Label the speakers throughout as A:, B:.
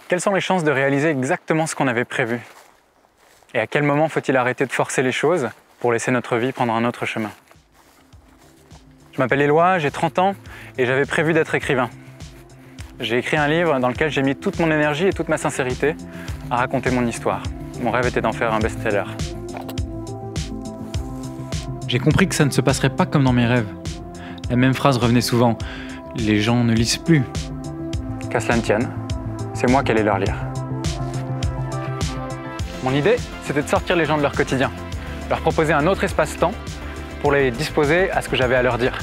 A: Quelles sont les chances de réaliser exactement ce qu'on avait prévu? Et à quel moment faut-il arrêter de forcer les choses pour laisser notre vie prendre un autre chemin? Je m'appelle Éloi, j'ai 30 ans et j'avais prévu d'être écrivain. J'ai écrit un livre dans lequel j'ai mis toute mon énergie et toute ma sincérité à raconter mon histoire. Mon rêve était d'en faire un best-seller. J'ai compris que ça ne se passerait pas comme dans mes rêves. La même phrase revenait souvent. Les gens ne lisent plus. Qu'à cela ne tienne, c'est moi qui allais leur lire. Mon idée, c'était de sortir les gens de leur quotidien, leur proposer un autre espace-temps pour les disposer à ce que j'avais à leur dire.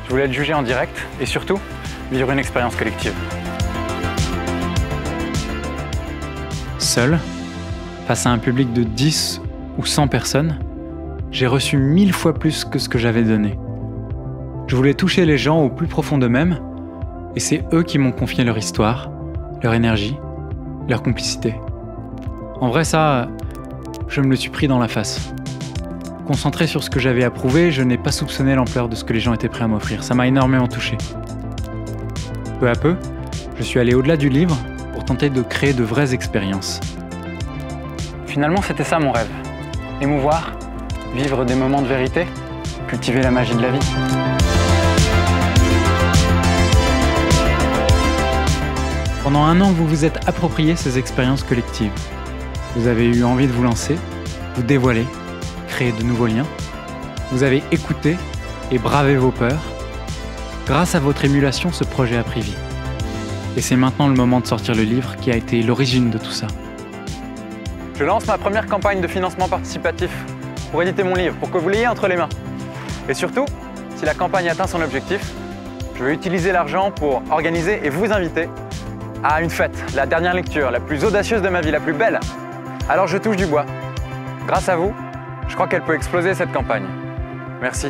A: Je voulais être jugé en direct et surtout, vivre une expérience collective. Seul, face à un public de 10 ou 100 personnes, j'ai reçu 1000 fois plus que ce que j'avais donné. Je voulais toucher les gens au plus profond d'eux-mêmes, et c'est eux qui m'ont confié leur histoire, leur énergie, leur complicité. En vrai, ça, je me le suis pris dans la face. Concentré sur ce que j'avais à prouver, je n'ai pas soupçonné l'ampleur de ce que les gens étaient prêts à m'offrir. Ça m'a énormément touché. Peu à peu, je suis allé au-delà du livre pour tenter de créer de vraies expériences. Finalement, c'était ça mon rêve. Émouvoir, vivre des moments de vérité, cultiver la magie de la vie. Pendant un an, vous vous êtes approprié ces expériences collectives. Vous avez eu envie de vous lancer, vous dévoiler, créer de nouveaux liens. Vous avez écouté et bravé vos peurs. Grâce à votre émulation, ce projet a pris vie. Et c'est maintenant le moment de sortir le livre qui a été l'origine de tout ça. Je lance ma première campagne de financement participatif pour éditer mon livre, pour que vous l'ayez entre les mains. Et surtout, si la campagne atteint son objectif, je vais utiliser l'argent pour organiser et vous inviter à une fête, la dernière lecture, la plus audacieuse de ma vie, la plus belle. Alors je touche du bois. Grâce à vous, je crois qu'elle peut exploser cette campagne. Merci.